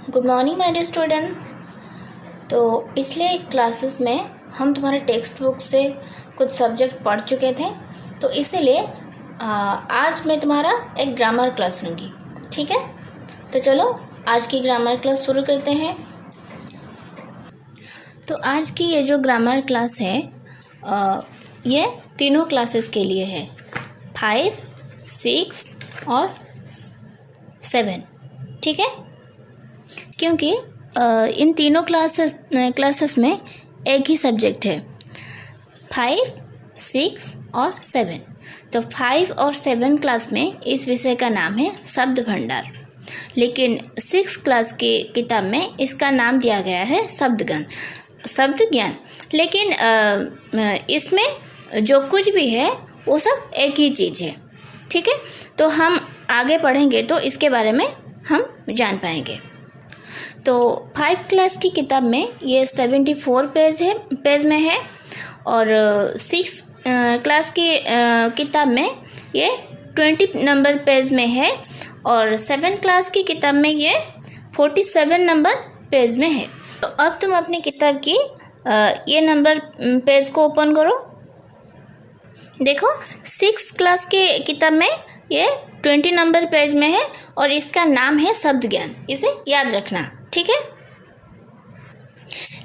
Good morning my dear students. तो पिछले classes में हम तुम्हारे टेक्स्ट बुक से कुछ सब्जेक्ट पढ़ चुके थे, तो इसीलिए आज मैं तुम्हारा एक ग्रामर क्लास लूँगी। ठीक है, तो चलो आज की ग्रामर क्लास शुरू करते हैं। तो आज की ये जो ग्रामर क्लास है ये तीनों क्लासेस के लिए है, 5, 6 और 7। ठीक है, क्योंकि इन तीनों क्लासेस में एक ही सब्जेक्ट है, 5, 6 और 7। तो 5 और 7 क्लास में इस विषय का नाम है शब्द भंडार, लेकिन 6 क्लास की किताब में इसका नाम दिया गया है शब्द ज्ञान। लेकिन इसमें जो कुछ भी है वो सब एक ही चीज़ है। ठीक है, तो हम आगे पढ़ेंगे तो इसके बारे में हम जान पाएंगे। तो 5 क्लास की किताब में ये 74 पेज में है, और 6 क्लास की किताब में ये 20 नंबर पेज में है, और 7 क्लास की किताब में ये 47 नंबर पेज में है। तो अब तुम अपनी किताब की ये नंबर पेज को ओपन करो। देखो, 6 क्लास की किताब में ये 20 नंबर पेज में है, और इसका नाम है शब्द ज्ञान। इसे याद रखना, ठीक है।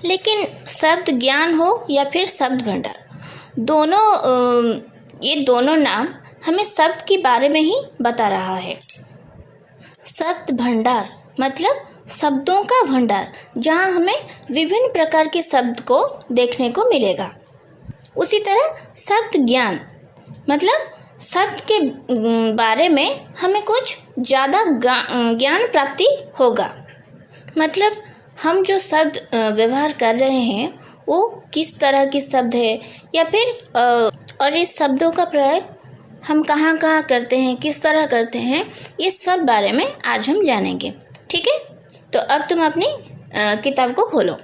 लेकिन शब्द ज्ञान हो या फिर शब्द भंडार, ये दोनों नाम हमें शब्द के बारे में ही बता रहा है। शब्द भंडार मतलब शब्दों का भंडार, जहाँ हमें विभिन्न प्रकार के शब्द को देखने को मिलेगा। उसी तरह शब्द ज्ञान मतलब शब्द के बारे में हमें कुछ ज़्यादा ज्ञान प्राप्ति होगा। मतलब हम जो शब्द व्यवहार कर रहे हैं वो किस तरह के शब्द है, या फिर और इस शब्दों का प्रयोग हम कहाँ कहाँ करते हैं, किस तरह करते हैं, ये सब बारे में आज हम जानेंगे। ठीक है, तो अब तुम अपनी किताब को खोलो।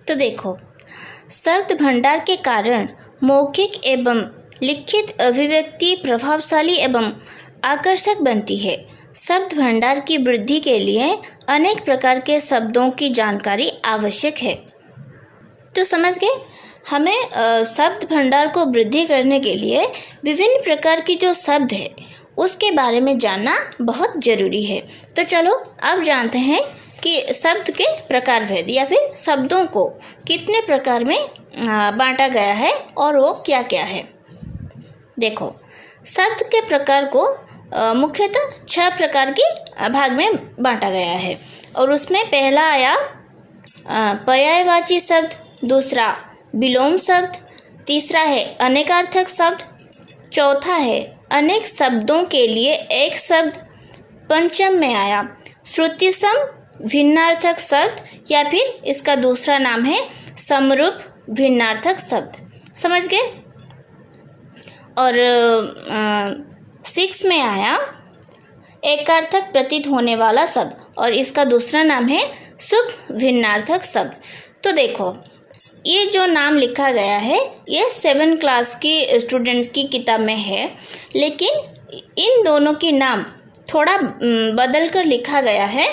तो देखो, शब्द भंडार के कारण मौखिक एवं लिखित अभिव्यक्ति प्रभावशाली एवं आकर्षक बनती है। शब्द भंडार की वृद्धि के लिए अनेक प्रकार के शब्दों की जानकारी आवश्यक है। तो समझ गए, हमें शब्द भंडार को वृद्धि करने के लिए विभिन्न प्रकार की जो शब्द है उसके बारे में जानना बहुत ज़रूरी है। तो चलो अब जानते हैं कि शब्द के प्रकारभेद या फिर शब्दों को कितने प्रकार में बांटा गया है और वो क्या क्या है। देखो, शब्द के प्रकार को मुख्यतः 6 प्रकार के भाग में बांटा गया है, और उसमें पहला आया पर्यायवाची शब्द, दूसरा विलोम शब्द, तीसरा है अनेकार्थक शब्द, चौथा है अनेक शब्दों के लिए एक शब्द, पंचम में आया श्रुतिसम भिन्नार्थक शब्द, या फिर इसका दूसरा नाम है समरूप भिन्नार्थक शब्द। समझ गए। और 6 में आया एकार्थक प्रतीत होने वाला शब्द, और इसका दूसरा नाम है सूक्ष्म भिन्नार्थक शब्द। तो देखो, ये जो नाम लिखा गया है ये 7 क्लास की स्टूडेंट्स की किताब में है, लेकिन इन दोनों के नाम थोड़ा बदल कर लिखा गया है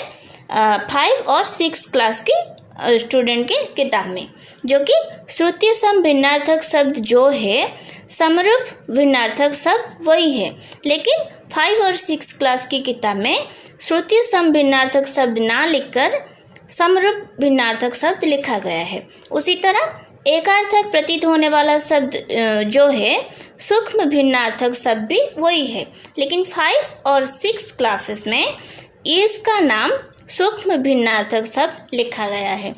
5 और 6 क्लास की स्टूडेंट के किताब में, जो कि श्रुति सम भिन्नार्थक शब्द जो है समरूप भिन्नार्थक शब्द वही है, लेकिन 5 और 6 क्लास की किताब में श्रुति सम भिन्नार्थक शब्द ना लिखकर समरूप भिन्नार्थक शब्द लिखा गया है। उसी तरह एकार्थक प्रतीत होने वाला शब्द जो है सूक्ष्म भिन्नार्थक शब्द भी वही है, लेकिन 5 और 6 क्लासेस में इसका नाम सूक्ष्म भिन्नार्थक शब्द लिखा गया है।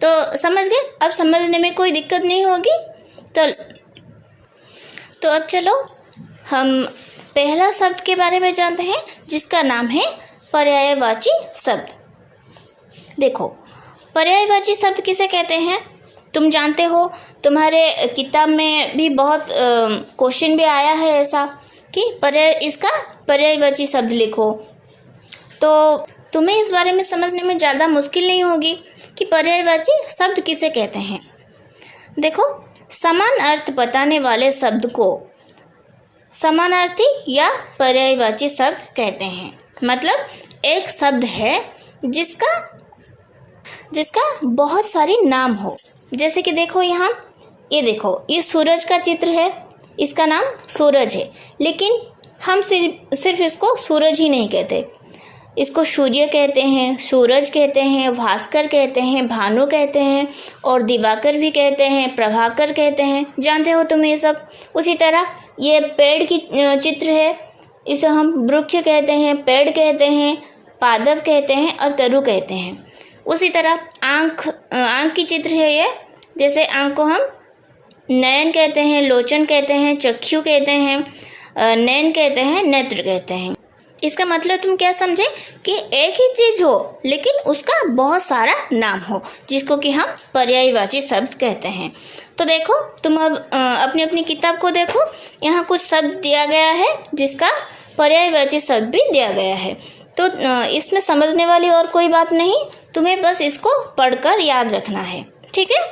तो समझ गए, अब समझने में कोई दिक्कत नहीं होगी। तो अब चलो हम पहला शब्द के बारे में जानते हैं, जिसका नाम है पर्यायवाची शब्द। देखो, पर्यायवाची शब्द किसे कहते हैं तुम जानते हो, तुम्हारे किताब में भी बहुत क्वेश्चन भी आया है ऐसा कि इसका पर्यायवाची शब्द लिखो। तो तुम्हें इस बारे में समझने में ज़्यादा मुश्किल नहीं होगी कि पर्यायवाची शब्द किसे कहते हैं। देखो, समान अर्थ बताने वाले शब्द को समानार्थी या पर्यायवाची शब्द कहते हैं। मतलब एक शब्द है जिसका जिसका बहुत सारी नाम हो। जैसे कि देखो यहाँ, ये देखो, ये सूरज का चित्र है, इसका नाम सूरज है, लेकिन हम सिर्फ इसको सूरज ही नहीं कहते, इसको सूर्य कहते हैं, सूरज कहते हैं, भास्कर कहते हैं, भानु कहते हैं और दिवाकर भी कहते हैं, प्रभाकर कहते हैं। जानते हो तुम ये सब। उसी तरह ये पेड़ की चित्र है, इसे हम वृक्ष कहते हैं, पेड़ कहते हैं, पादप कहते हैं और तरु कहते हैं। उसी तरह आँख की चित्र है ये, जैसे आँख को हम नयन कहते हैं, लोचन कहते हैं, चक्षु कहते हैं, नयन कहते हैं, नेत्र कहते हैं। इसका मतलब तुम क्या समझे कि एक ही चीज़ हो लेकिन उसका बहुत सारा नाम हो, जिसको कि हम पर्यायवाची शब्द कहते हैं। तो देखो, तुम अब अपनी अपनी किताब को देखो, यहाँ कुछ शब्द दिया गया है जिसका पर्यायवाची शब्द भी दिया गया है। तो इसमें समझने वाली और कोई बात नहीं, तुम्हें बस इसको पढ़कर याद रखना है, ठीक है।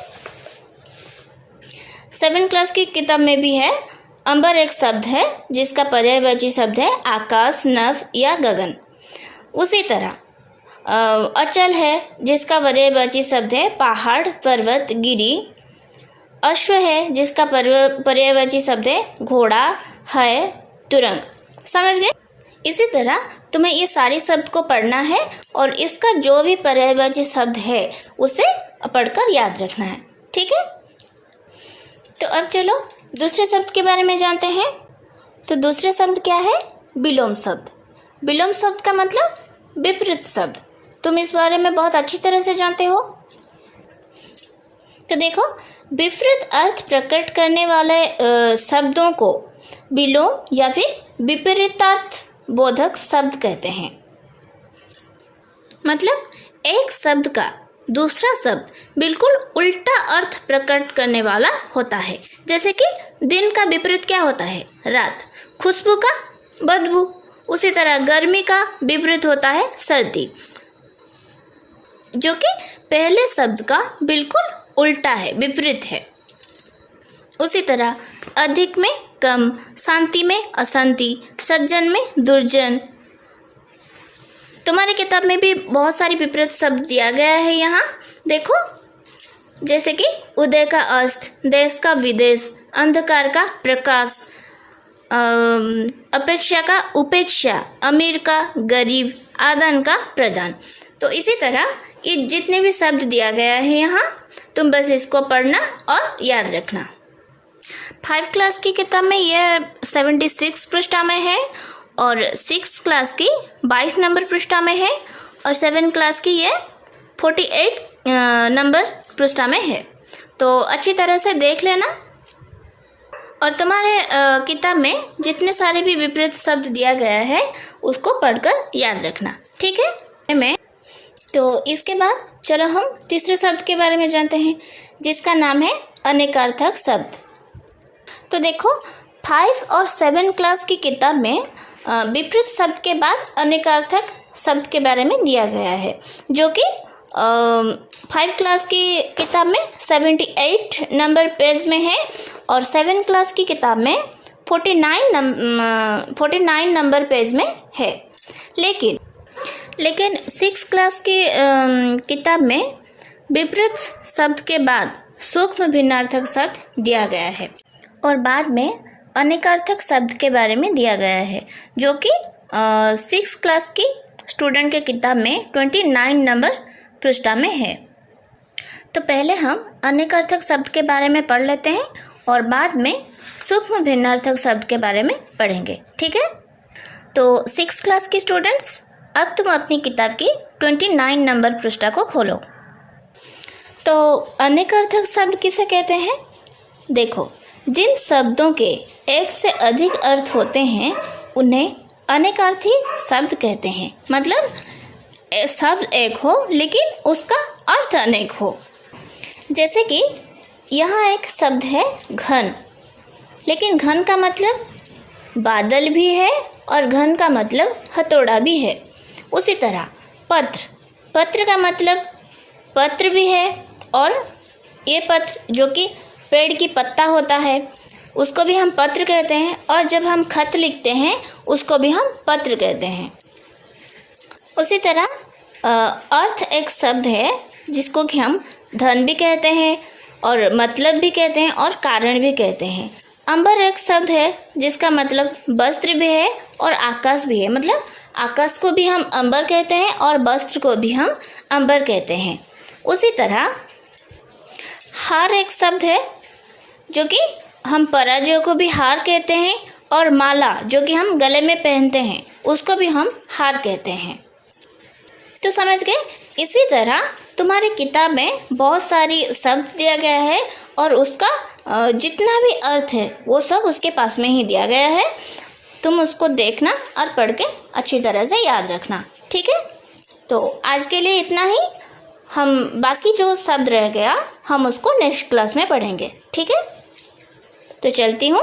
7th क्लास की किताब में भी है, अंबर एक शब्द है जिसका पर्यायवाची शब्द है आकाश, नभ या गगन। उसी तरह अचल है जिसका पर्यायवाची शब्द है पहाड़, पर्वत, गिरी। अश्व है जिसका पर्यायवाची शब्द है घोड़ा, है, तुरंग। समझ गए। इसी तरह तुम्हें ये सारे शब्द को पढ़ना है और इसका जो भी पर्यायवाची शब्द है उसे पढ़कर याद रखना है, ठीक है। तो अब चलो दूसरे शब्द के बारे में जानते हैं। तो दूसरे शब्द क्या है? विलोम शब्द। विलोम शब्द का मतलब विपरीत शब्द। तुम इस बारे में बहुत अच्छी तरह से जानते हो। तो देखो, विपरीत अर्थ प्रकट करने वाले शब्दों को विलोम या फिर विपरीतार्थ बोधक शब्द कहते हैं। मतलब एक शब्द का दूसरा शब्द बिल्कुल उल्टा अर्थ प्रकट करने वाला होता है। जैसे कि दिन का विपरीत क्या होता है? रात। खुशबू का बदबू। उसी तरह गर्मी का विपरीत होता है सर्दी, जो कि पहले शब्द का बिल्कुल उल्टा है, विपरीत है। उसी तरह अधिक में कम, शांति में अशांति, सज्जन में दुर्जन। तुम्हारी किताब में भी बहुत सारी विपरीत शब्द दिया गया है यहाँ देखो, जैसे कि उदय का अस्त, देश का विदेश, अंधकार का प्रकाश, अपेक्षा का उपेक्षा, अमीर का गरीब, आदान का प्रदान। तो इसी तरह ये जितने भी शब्द दिया गया है यहाँ, तुम बस इसको पढ़ना और याद रखना। 5 क्लास की किताब में यह 76 पृष्ठा में है और 6 क्लास की 22 नंबर पृष्ठा में है और 7 क्लास की ये 48 नंबर पृष्ठा में है। तो अच्छी तरह से देख लेना और तुम्हारे किताब में जितने सारे भी विपरीत शब्द दिया गया है उसको पढ़कर याद रखना, ठीक है। तो इसके बाद चलो हम तीसरे शब्द के बारे में जानते हैं, जिसका नाम है अनेकार्थक शब्द। तो देखो, 5 और 7 क्लास की किताब में विपरीत शब्द के बाद अनेकार्थक शब्द के बारे में दिया गया है, जो कि 5 क्लास की किताब में 78 नंबर पेज में है और 7 क्लास की किताब में 49 नंबर पेज में है। लेकिन 6 क्लास की किताब में विपरीत शब्द के बाद सूक्ष्म भिन्नार्थक शब्द दिया गया है और बाद में अनेकार्थक शब्द के बारे में दिया गया है, जो कि 6 क्लास की स्टूडेंट के किताब में 29 नंबर पृष्ठा में है। तो पहले हम अनेकार्थक शब्द के बारे में पढ़ लेते हैं और बाद में सूक्ष्म भिन्नार्थक शब्द के बारे में पढ़ेंगे, ठीक है। तो 6 क्लास की स्टूडेंट्स, अब तुम अपनी किताब की 29 नंबर पृष्ठा को खोलो। तो अनेकार्थक शब्द किसे कहते हैं? देखो, जिन शब्दों के एक से अधिक अर्थ होते हैं उन्हें अनेकार्थी शब्द कहते हैं। मतलब शब्द एक हो लेकिन उसका अर्थ अनेक हो। जैसे कि यहाँ एक शब्द है घन, लेकिन घन का मतलब बादल भी है और घन का मतलब हथौड़ा भी है। उसी तरह पत्र का मतलब पत्र भी है और ये पत्र जो कि पेड़ की पत्ता होता है उसको भी हम पत्र कहते हैं और जब हम खत लिखते हैं उसको भी हम पत्र कहते हैं। उसी तरह अर्थ एक शब्द है जिसको कि हम धन भी कहते हैं और मतलब भी कहते हैं और कारण भी कहते हैं। अंबर एक शब्द है जिसका मतलब वस्त्र भी है और आकाश भी है, मतलब आकाश को भी हम अंबर कहते हैं और वस्त्र को भी हम अंबर कहते हैं। उसी तरह हार एक शब्द है जो कि हम पराजय को भी हार कहते हैं और माला जो कि हम गले में पहनते हैं उसको भी हम हार कहते हैं। तो समझ गए। इसी तरह तुम्हारी किताब में बहुत सारी शब्द दिया गया है और उसका जितना भी अर्थ है वो सब उसके पास में ही दिया गया है। तुम उसको देखना और पढ़ के अच्छी तरह से याद रखना, ठीक है। तो आज के लिए इतना ही। हम बाकी जो शब्द रह गया हम उसको नेक्स्ट क्लास में पढ़ेंगे, ठीक है। तो चलती हूँ।